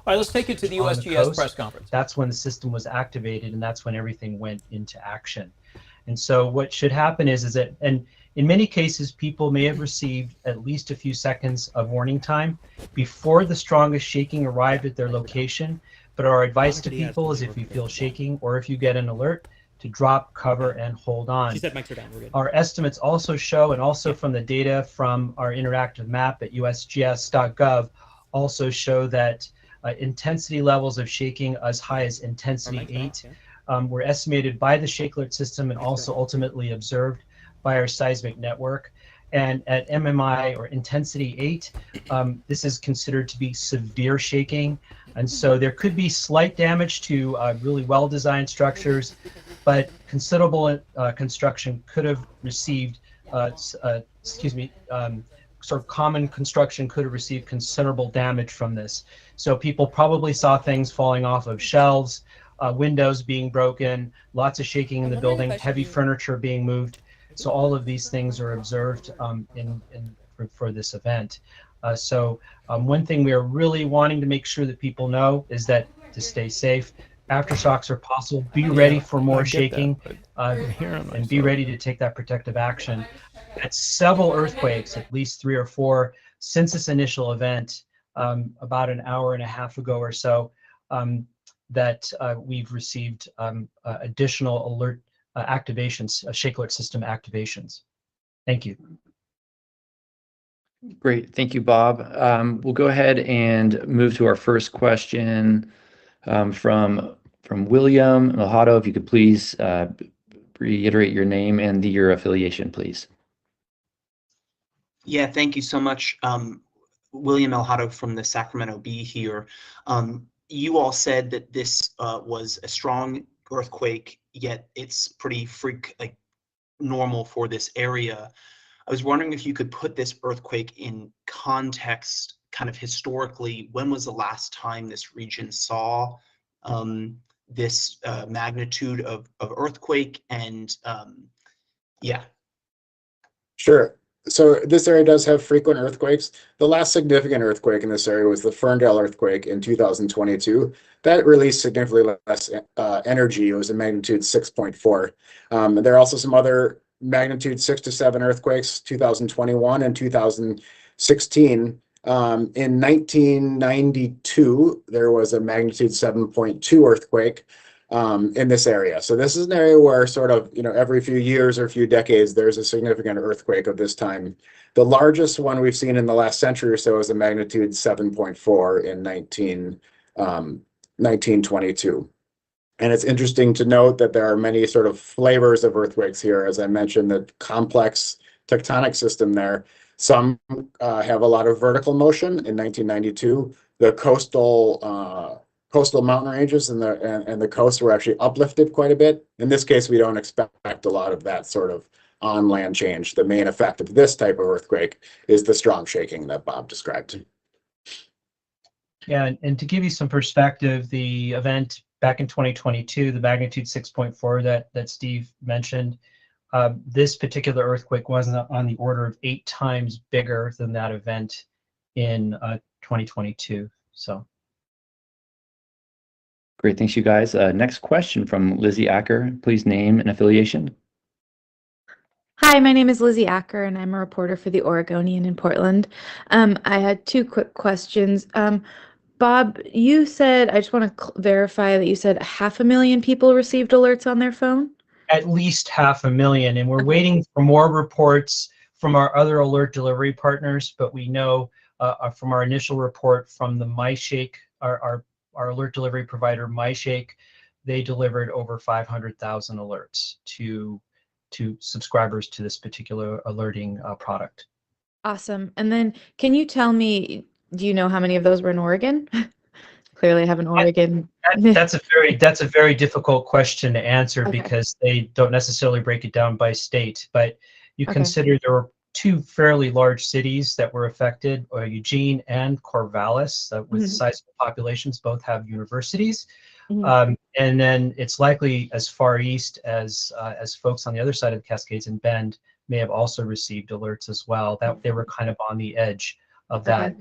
All right, let's take it to the on the USGS coast. press conference. That's when the system was activated, and that's when everything went into action. And so what should happen is that, and in many cases, people may have received at least a few seconds of warning time before the strongest shaking arrived at their location. But our advice to people is if you feel shaking or if you get an alert, to drop, cover, and hold on. She said mics are down. We're good. Our estimates also show, and also from the data from our interactive map at usgs.gov, also show that intensity levels of shaking as high as intensity 8 were estimated by the Shake Alert system and also ultimately observed by our seismic network. And at MMI, or intensity 8, this is considered to be severe shaking. And so there could be slight damage to really well-designed structures, but considerable construction could have received, sort of common construction could have received considerable damage from this. So people probably saw things falling off of shelves, windows being broken, lots of shaking in the building, heavy furniture being moved. So all of these things are observed for this event. So one thing we are really wanting to make sure that people know is that to stay safe, aftershocks are possible. Be ready for more shaking, and be ready to take that protective action. At several earthquakes, at least 3 or 4, since this initial event, about an hour and a half ago or so, that we've received additional alert activations, Shake Alert system activations. Thank you. Great, thank you, Bob. We'll go ahead and move to our first question from William Mojado. If you could please reiterate your name and your affiliation, please. Yeah, thank you so much. William Mojado from the Sacramento Bee here. You all said that this was a strong earthquake, yet it's pretty normal for this area. I was wondering if you could put this earthquake in context, kind of historically. When was the last time this region saw this magnitude of earthquake? And yeah. Sure. So this area does have frequent earthquakes. The last significant earthquake in this area was the Ferndale earthquake in 2022. That released significantly less energy. It was a magnitude 6.4. There are also some other magnitude 6 to 7 earthquakes, 2021 and 2016. In 1992, there was a magnitude 7.2 earthquake in this area. So this is an area where sort of, every few years or a few decades, there's a significant earthquake of this time. The largest one we've seen in the last century or so is a magnitude 7.4 in 1922. And it's interesting to note that there are many sort of flavors of earthquakes here. As I mentioned, the complex tectonic system there. Some have a lot of vertical motion. In 1992, the coastal mountain ranges and the coast were actually uplifted quite a bit. In this case, we don't expect a lot of that sort of on-land change. The main effect of this type of earthquake is the strong shaking that Bob described. Yeah, and to give you some perspective, the event back in 2022, the magnitude 6.4 that Steve mentioned, this particular earthquake was on the order of 8 times bigger than that event in 2022. So. Great, thanks you guys. Next question from Lizzie Acker. Please name and affiliation. Hi, my name is Lizzie Acker, and I'm a reporter for the Oregonian in Portland. I had 2 quick questions. Bob, you said, I just want to verify that you said 500,000 people received alerts on their phone? At least 500,000, and we're waiting for more reports from our other alert delivery partners, but we know from our initial report from the MyShake, our alert delivery provider, MyShake, they delivered over 500,000 alerts to subscribers to this particular alerting product. Awesome. And then can you tell me, do you know how many of those were in Oregon? Clearly I have an Oregon. That's a very difficult question to answer because they don't necessarily break it down by state, but you consider there were 2 fairly large cities that were affected, Eugene and Corvallis, with sizable populations, both have universities. And then it's likely as far east as folks on the other side of the Cascades in Bend may have also received alerts as well. That they were kind of on the edge of that.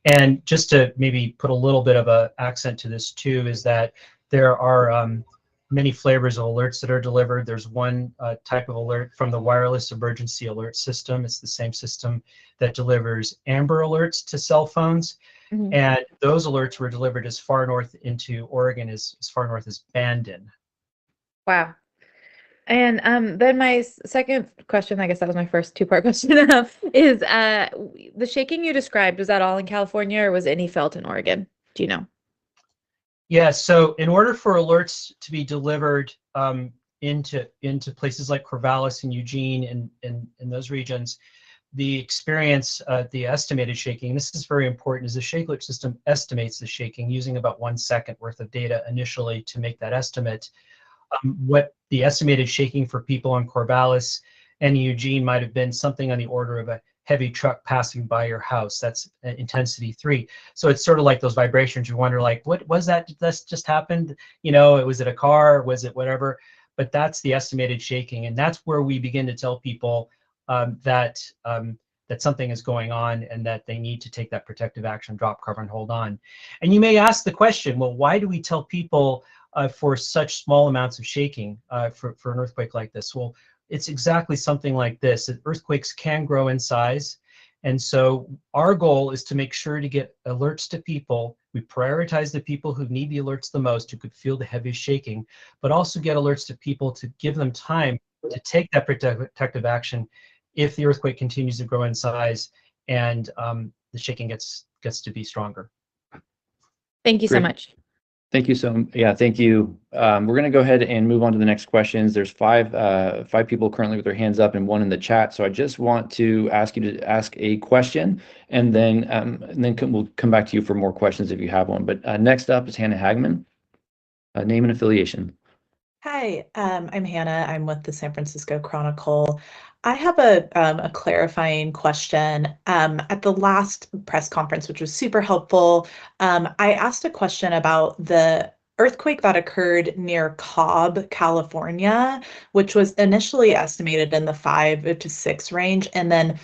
And just to maybe put a little bit of a accent to this too, is that there are many flavors of alerts that are delivered. There's one type of alert from the wireless emergency alert system. It's the same system that delivers Amber alerts to cell phones. Mhm. And those alerts were delivered as far north into Oregon as far north as Bandon. Wow. And then my second question, I guess that was my first two-part question, is the shaking you described, was that all in California or was any felt in Oregon? Do you know? Yeah, so in order for alerts to be delivered into places like Corvallis and Eugene and in those regions, the experience, the estimated shaking, this is very important, is the shake alert system estimates the shaking using about 1 second worth of data initially to make that estimate. What the estimated shaking for people in Corvallis and Eugene might have been something on the order of a heavy truck passing by your house. That's intensity 3. So it's sort of like those vibrations. You wonder, like, what was that? That's just happened? You know, was it a car? Was it whatever? But that's the estimated shaking, and that's where we begin to tell people that something is going on and that they need to take that protective action, drop, cover, and hold on. And you may ask the question, well, why do we tell people for such small amounts of shaking for an earthquake like this? Well, it's exactly something like this. Earthquakes can grow in size. And so our goal is to make sure to get alerts to people. We prioritize the people who need the alerts the most, who could feel the heaviest shaking, but also get alerts to people to give them time to take that protective action if the earthquake continues to grow in size and the shaking gets to be stronger. Thank you so Great. much. Thank you. Thank you. We're going to go ahead and move on to the next questions. There's five people currently with their hands up and one in the chat. So I just want to ask you to ask a question, and then we'll come back to you for more questions if you have one. But next up is Hannah Hagman. Name and affiliation. Hi, I'm Hannah. I'm with the San Francisco Chronicle. I have a clarifying question. At the last press conference, which was super helpful, I asked a question about the earthquake that occurred near Cobb, California, which was initially estimated in the 5 to 6 range. And then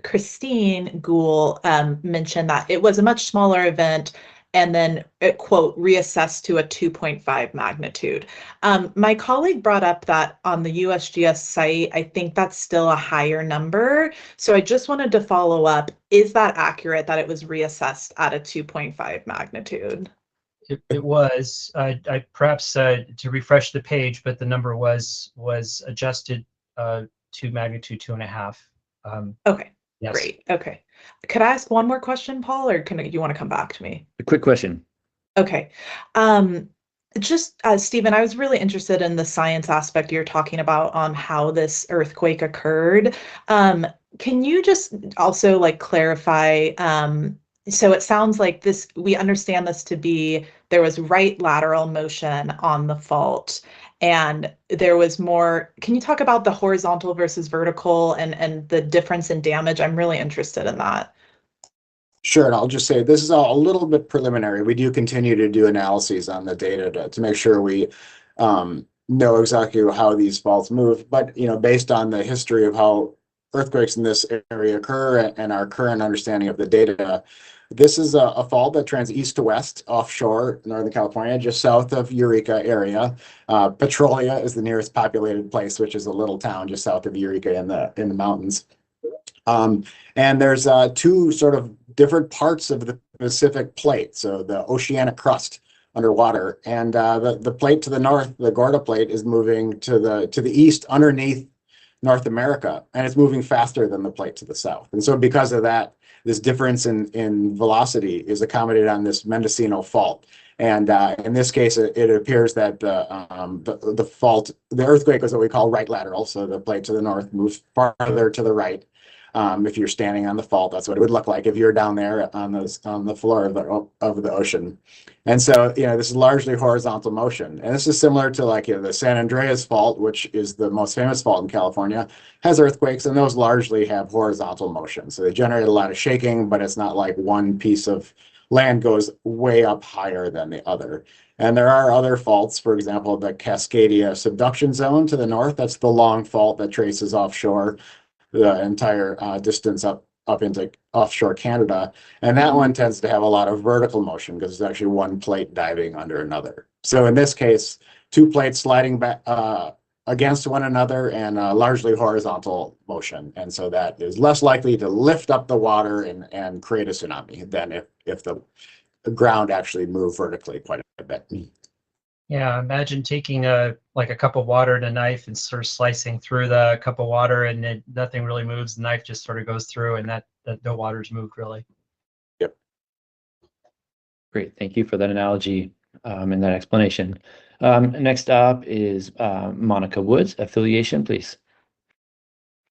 Christine Gould mentioned that it was a much smaller event, and then it, quote, reassessed to a 2.5 magnitude. My colleague brought up that on the USGS site, I think that's still a higher number. So I just wanted to follow up. Is that accurate that it was reassessed at a 2.5 magnitude? It was. I perhaps to refresh the page, but the number was adjusted to magnitude 2.5. Okay, yes. Great. Okay. Could I ask one more question, Paul, or do you want to come back to me? A quick question. Okay. Just Stephen, I was really interested in the science aspect you're talking about on how this earthquake occurred. Can you just also clarify? So it sounds like we understand this to be there was right lateral motion on the fault, and there was more. Can you talk about the horizontal versus vertical and the difference in damage? I'm really interested in that. Sure, and I'll just say this is all a little bit preliminary. We do continue to do analyses on the data to make sure we know exactly how these faults move. But based on the history of how earthquakes in this area occur and our current understanding of the data, this is a fault that trends east to west offshore Northern California, just south of Eureka area. Petrolia is the nearest populated place, which is a little town just south of Eureka in the mountains. And there's two sort of different parts of the Pacific plate. So the oceanic crust underwater, and the plate to the north, the Gorda plate, is moving to the east underneath North America, and it's moving faster than the plate to the south. And so because of that, this difference in velocity is accommodated on this Mendocino fault. And in this case, it appears that the fault, the earthquake, was what we call right lateral. So the plate to the north moves farther to the right. If you're standing on the fault, that's what it would look like if you're down there on the floor of the ocean. And so this is largely horizontal motion, and this is similar to the San Andreas fault, which is the most famous fault in California, has earthquakes, and those largely have horizontal motion. So they generate a lot of shaking, but it's not like one piece of land goes way up higher than the other. And there are other faults, for example, the Cascadia subduction zone to the north. That's the long fault that traces offshore the entire distance up up into offshore Canada. And that one tends to have a lot of vertical motion because it's actually one plate diving under another. So in this case, two plates sliding back against one another and largely horizontal motion. And so that is less likely to lift up the water and create a tsunami than if the ground actually moved vertically quite a bit. Yeah, imagine taking a cup of water and a knife and sort of slicing through the cup of water, and nothing really moves. The knife just sort of goes through, and that no water's moved really. Yep. Great, thank you for that analogy and that explanation. Next up is Monica Woods, affiliation, please.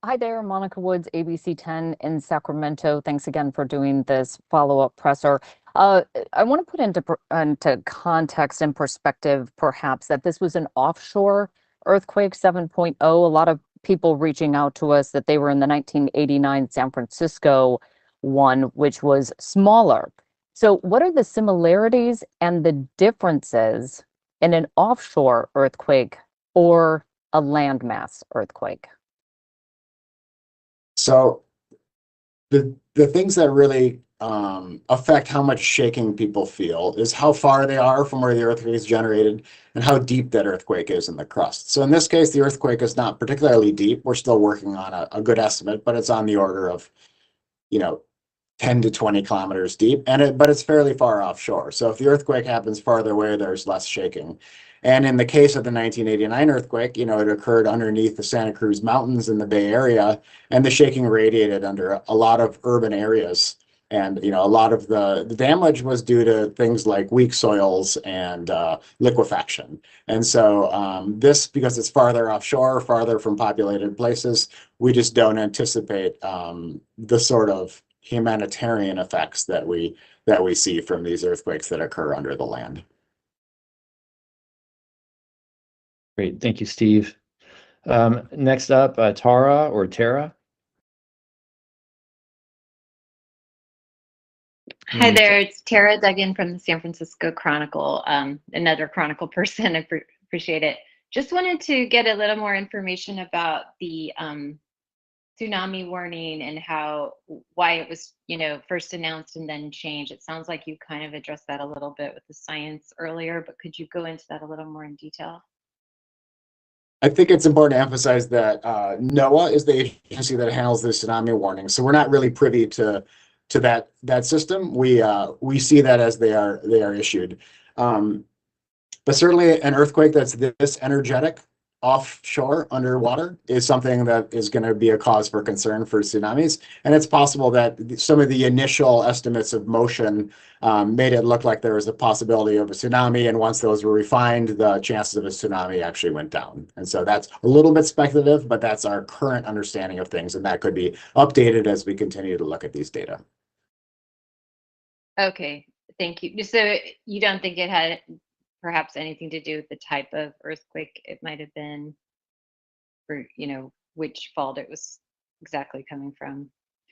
Hi there, Monica Woods, ABC 10 in Sacramento. Thanks again for doing this follow-up presser. I want to put into context and perspective, perhaps, that this was an offshore earthquake 7.0. A lot of people reaching out to us that they were in the 1989 San Francisco one, which was smaller. So what are the similarities and the differences in an offshore earthquake or a landmass earthquake? So the things that really affect how much shaking people feel is how far they are from where the earthquake is generated and how deep that earthquake is in the crust. So in this case, the earthquake is not particularly deep. We're still working on a good estimate, but it's on the order of, 10 to 20 kilometers deep, but it's fairly far offshore. So if the earthquake happens farther away, there's less shaking. And in the case of the 1989 earthquake, it occurred underneath the Santa Cruz Mountains in the Bay Area, and the shaking radiated under a lot of urban areas. And a lot of the damage was due to things like weak soils and liquefaction. And so this, because it's farther offshore, farther from populated places, we just don't anticipate the sort of humanitarian effects that we see from these earthquakes that occur under the land. Great, thank you, Steve. Next up, Tara or Tara. Hi there, it's Tara Duggan from the San Francisco Chronicle, another Chronicle person. I appreciate it. Just wanted to get a little more information about the tsunami warning and why it was, first announced and then changed. It sounds like you kind of addressed that a little bit with the science earlier, but could you go into that a little more in detail? I think it's important to emphasize that NOAA is the agency that handles the tsunami warning. So we're not really privy to that system. We see that as they are issued. But certainly an earthquake that's this energetic offshore underwater is something that is going to be a cause for concern for tsunamis. And it's possible that some of the initial estimates of motion made it look like there was a possibility of a tsunami. And once those were refined, the chances of a tsunami actually went down. And so that's a little bit speculative, but that's our current understanding of things. And that could be updated as we continue to look at these data. Okay, thank you. So you don't think it had perhaps anything to do with the type of earthquake it might have been, or which fault it was exactly coming from?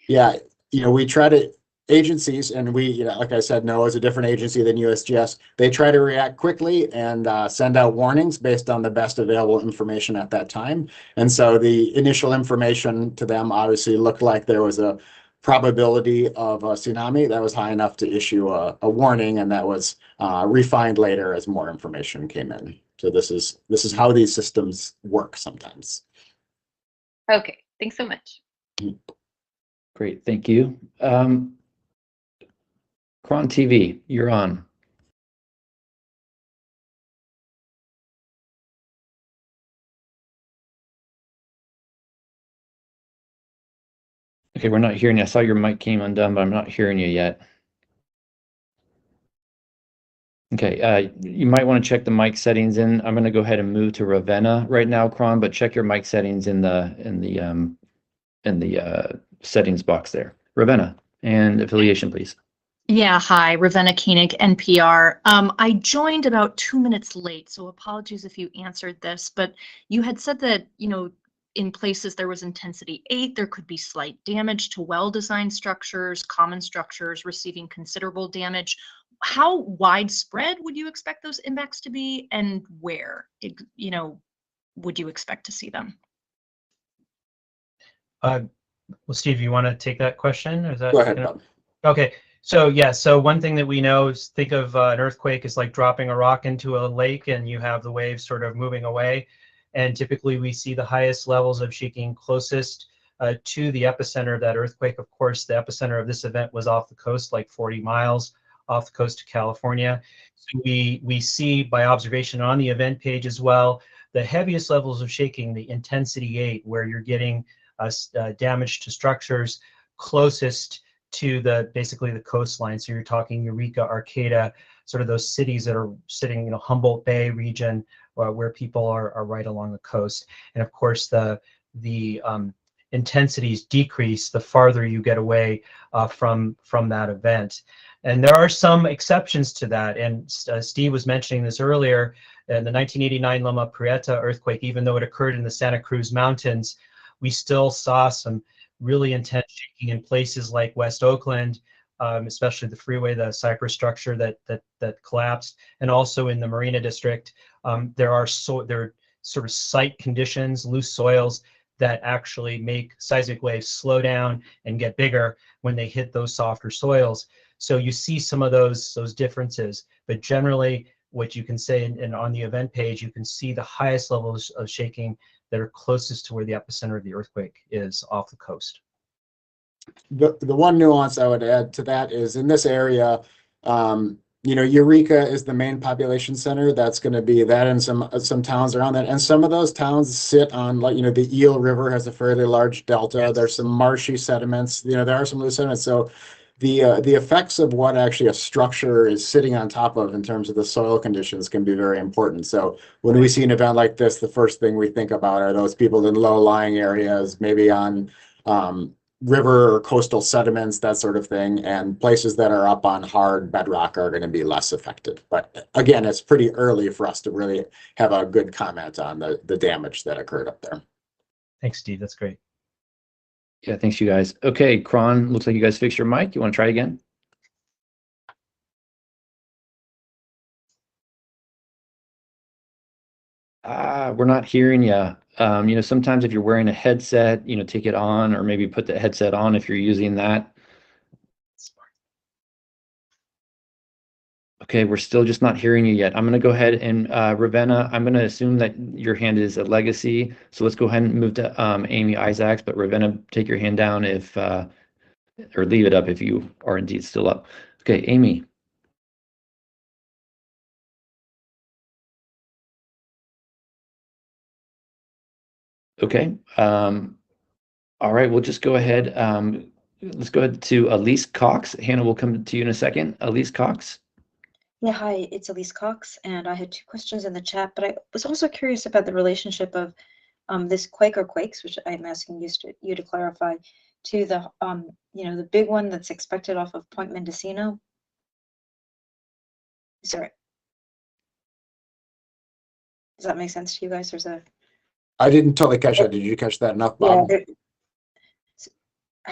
Yeah, we try to agencies, and we, like I said, NOAA is a different agency than USGS. They try to react quickly and send out warnings based on the best available information at that time. And so the initial information to them obviously looked like there was a probability of a tsunami that was high enough to issue a warning, and that was refined later as more information came in. So this is how these systems work sometimes. Okay, thanks so much. Great, thank you. Cron TV, you're on. Okay, we're not hearing you. I saw your mic came undone, but I'm not hearing you yet. Okay, you might want to check the mic settings in. I'm going to go ahead and move to Ravenna right now, Cron, but check your mic settings in the settings box there. Ravenna, and affiliation, please. Yeah, hi, Ravenna Koenig, NPR. I joined about 2 minutes late, so apologies if you answered this, but you had said that, in places there was intensity 8, there could be slight damage to well-designed structures, common structures receiving considerable damage. How widespread would you expect those impacts to be, and where, would you expect to see them? Well, Steve, you want to take that question? Or is that Go ahead, Bob. Okay. So yeah, so one thing that we know is think of an earthquake as like dropping a rock into a lake and you have the waves sort of moving away. And typically we see the highest levels of shaking closest to the epicenter of that earthquake. Of course, the epicenter of this event was off the coast, like 40 miles off the coast of California. So we see by observation on the event page as well, the heaviest levels of shaking, the intensity 8, where you're getting damage to structures closest to basically the coastline. So you're talking Eureka, Arcata, sort of those cities that are sitting, Humboldt Bay region, where people are right along the coast. And of course, the intensities decrease the farther you get away from that event. And there are some exceptions to that. And Steve was mentioning this earlier. In the 1989 Loma Prieta earthquake, even though it occurred in the Santa Cruz Mountains, we still saw some really intense shaking in places like West Oakland, especially the freeway, the cypress structure that collapsed, and also in the Marina District. There are sort of site conditions, loose soils, that actually make seismic waves slow down and get bigger when they hit those softer soils. So you see some of those differences, but generally what you can say, and on the event page, you can see the highest levels of shaking that are closest to where the epicenter of the earthquake is off the coast. The one nuance I would add to that is in this area, Eureka is the main population center. That's going to be that, and some towns around that. And some of those towns sit on, like, the Eel River has a fairly large delta. Yes. There's some marshy sediments. There are some loose sediments. So the effects of what actually a structure is sitting on top of in terms of the soil conditions can be very important. So when we see an event like this, the first thing we think about are those people in low-lying areas, maybe on river or coastal sediments, that sort of thing, and places that are up on hard bedrock are going to be less affected. But again, it's pretty early for us to really have a good comment on the damage that occurred up there. Thanks, Steve. That's great. Yeah, thanks, you guys. Okay, Kron, looks like you guys fixed your mic. You want to try again? We're not hearing you. Sometimes if you're wearing a headset, take it on, or maybe put the headset on if you're using that. Okay, we're still just not hearing you yet. I'm going to go ahead and Ravenna, I'm going to assume that your hand is a legacy. So let's go ahead and move to Amy Isaacs, but Ravenna, take your hand down or leave it up if you are indeed still up. Okay, Amy. Okay. All right, we'll just go ahead. Let's go ahead to Elise Cox. Hannah will come to you in a second. Elise Cox. Yeah, hi, it's Elise Cox, and I had 2 questions in the chat, but I was also curious about the relationship of this quake or quakes, which I'm asking you to clarify, to the the big one that's expected off of Point Mendocino. Sorry, does that make sense to you guys? I didn't totally catch that. Did you catch that enough, Bob? Yeah,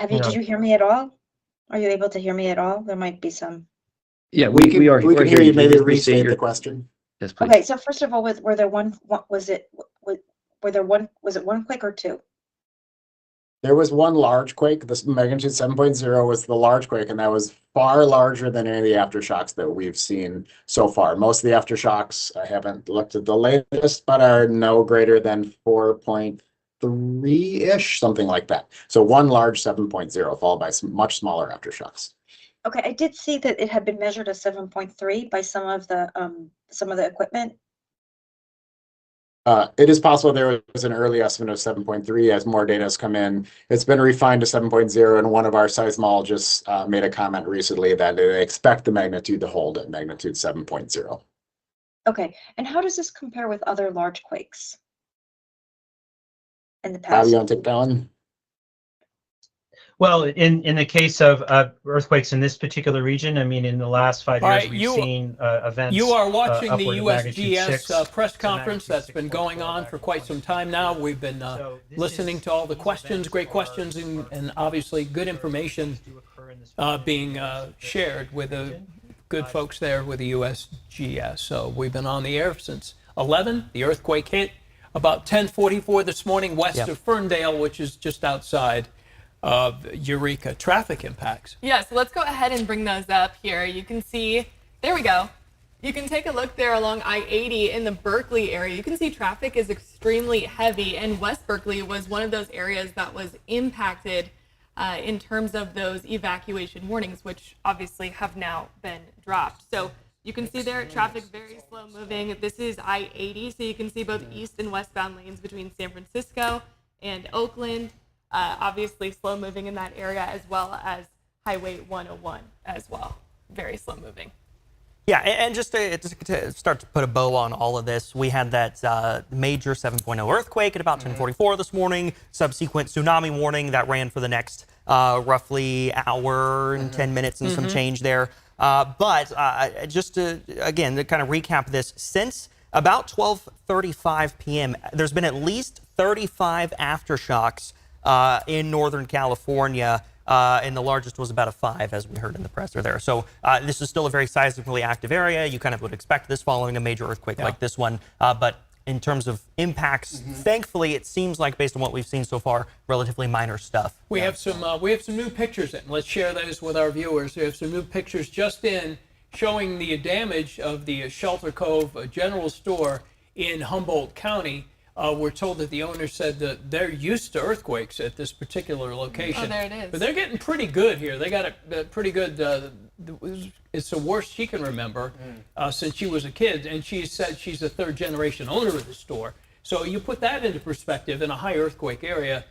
did you hear me at all? Are you able to hear me at all? There might be some. Yeah, we can hear you. Maybe restate the question. Yes, please. Okay, so first of all, was it one quake or 2? There was one large quake. This magnitude 7.0 was the large quake, and that was far larger than any of the aftershocks that we've seen so far. Most of the aftershocks, I haven't looked at the latest, but are no greater than 4.3-ish, something like that. So one large 7.0 followed by some much smaller aftershocks. Okay, I did see that it had been measured as 7.3 by some of the equipment. It is possible there was an early estimate of 7.3 as more data has come in. It's been refined to 7.0, and one of our seismologists made a comment recently that they expect the magnitude to hold at magnitude 7.0. Okay, and how does this compare with other large quakes in the Bob, past? you want to take that one? Well, in the case of earthquakes in this particular region, I mean, in the last 5 years, we've seen events. You are watching the upward of USGS press to conference that's been magnitude going 6 on for quite some time now. We've been listening to all the questions, great questions, and obviously good information being shared with the good folks there with the USGS. So we've been on the air since 11. The earthquake hit about 10:44 this morning west of Ferndale, which is just outside Eureka traffic impacts. Yeah, so let's go ahead and bring those up here. You can see, there we go. You can take a look there along I-80 in the Berkeley area. You can see traffic is extremely heavy, and West Berkeley was one of those areas that was impacted in terms of those evacuation warnings, which obviously have now been dropped. So you can see there traffic very slow moving. This is I-80, so you can see both east and westbound lanes between San Francisco and Oakland. Obviously slow moving in that area, as well as Highway 101 as well. Very slow moving. Yeah, and just to start to put a bow on all of this, we had that major 7.0 earthquake at about 10:44 this morning, subsequent tsunami warning that ran for the next roughly hour and 10 minutes and some change there. But just to, again, to kind of recap this, since about 12:35 p.m., there's been at least 35 aftershocks in Northern California. And the largest was about a 5, as we heard in the presser there. So this is still a very seismically active area. You kind of would expect this following a major earthquake like this one. But in terms of impacts, thankfully, it seems like, based on what we've seen so far, relatively minor stuff. We have some new pictures in. Let's share those with our viewers. We have some new pictures just in showing the damage of the Shelter Cove General Store in Humboldt County. We're told that the owner said that they're used to earthquakes at this particular location. Oh, there it is. But they're getting pretty good here. They got a pretty good, it's the worst she can remember since she was a kid. And she said she's a third-generation owner of the store. So you put that into perspective in a high earthquake area,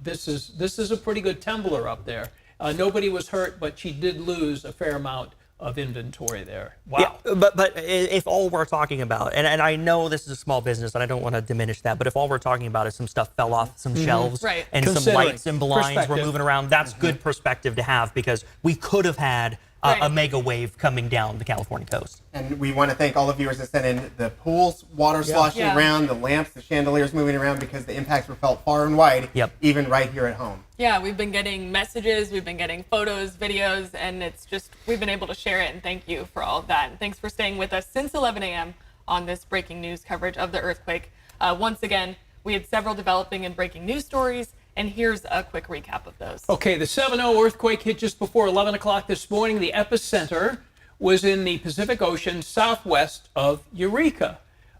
this is a pretty good tumbler up there. Nobody was hurt, but she did lose a fair amount of inventory there. Wow. Yeah, but if all we're talking about, and I know this is a small business and I don't want to diminish that, but if all we're talking about is some stuff fell off some shelves and some lights and blinds were moving around, that's good perspective to have, because we could have had a mega wave coming down the California coast. And we want to thank all the viewers that sent in the pools, water sloshing around, the lamps, the chandeliers moving around, because the impacts were felt far and wide, even right here at home. Yeah, we've been getting messages, we've been getting photos, videos, and it's just, we've been able to share it, and thank you for all of that. And thanks for staying with us since 11 a.m. on this breaking news coverage of the earthquake. Once again, we had several developing and breaking news stories, and here's a quick recap of those. Okay, the 7.0 earthquake hit just before 11 o'clock this morning. The epicenter was in the Pacific Ocean southwest of Eureka.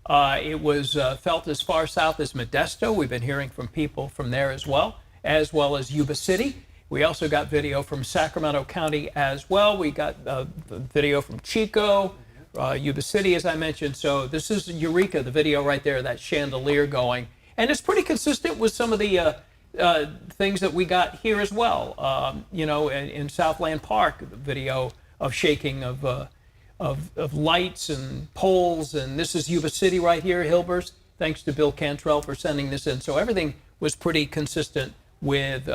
It was felt as far south as Modesto. We've been hearing from people from there as well as Yuba City. We also got video from Sacramento County as well. We got video from Chico, Yuba City, as I mentioned. So this is Eureka, the video right there, that chandelier going. And it's pretty consistent with some of the things that we got here as well. You know, in Southland Park, the video of shaking of lights and poles. And this is Yuba City right here, Hilbers. Thanks to Bill Cantrell for sending this in. So everything was pretty consistent with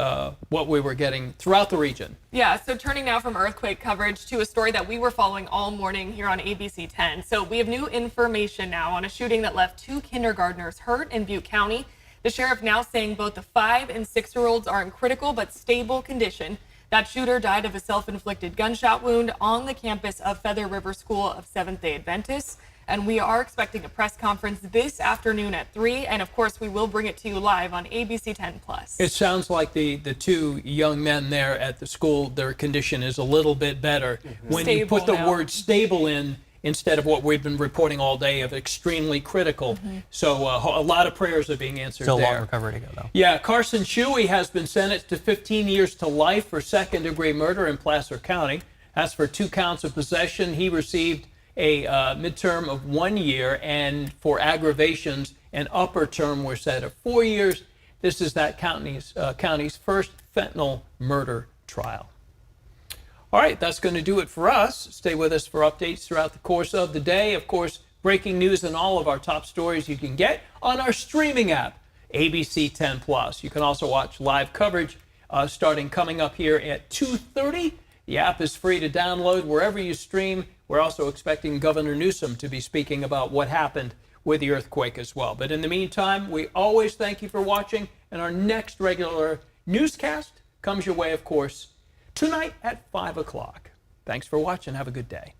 what we were getting throughout the region. Yeah, so turning now from earthquake coverage to a story that we were following all morning here on ABC 10. So we have new information now on a shooting that left 2 kindergartners hurt in Butte County. The sheriff now saying both the 5- and 6-year-olds are in critical but stable condition. That shooter died of a self-inflicted gunshot wound on the campus of Feather River School of Seventh-day Adventists. And we are expecting a press conference this afternoon at 3. And of course, we will bring it to you live on ABC 10+. It sounds like the 2 young men there at the school, their condition is a little bit better. When you put the word stable in, instead of what we've been reporting all day of extremely critical. So a lot of prayers are being answered there. Still a long recovery to go, though. Yeah, Carson Shuey has been sentenced to 15 years to life for second-degree murder in Placer County. As for 2 counts of possession, he received a midterm of 1 year, and for aggravations, an upper term was set of 4 years. This is that county's first fentanyl murder trial. All right, that's going to do it for us. Stay with us for updates throughout the course of the day. Of course, breaking news and all of our top stories you can get on our streaming app, ABC 10+. You can also watch live coverage coming up here at 2:30. The app is free to download wherever you stream. We're also expecting Governor Newsom to be speaking about what happened with the earthquake as well. But in the meantime, we always thank you for watching, and our next regular newscast comes your way, of course, tonight at 5 o'clock. Thanks for watching. Have a good day.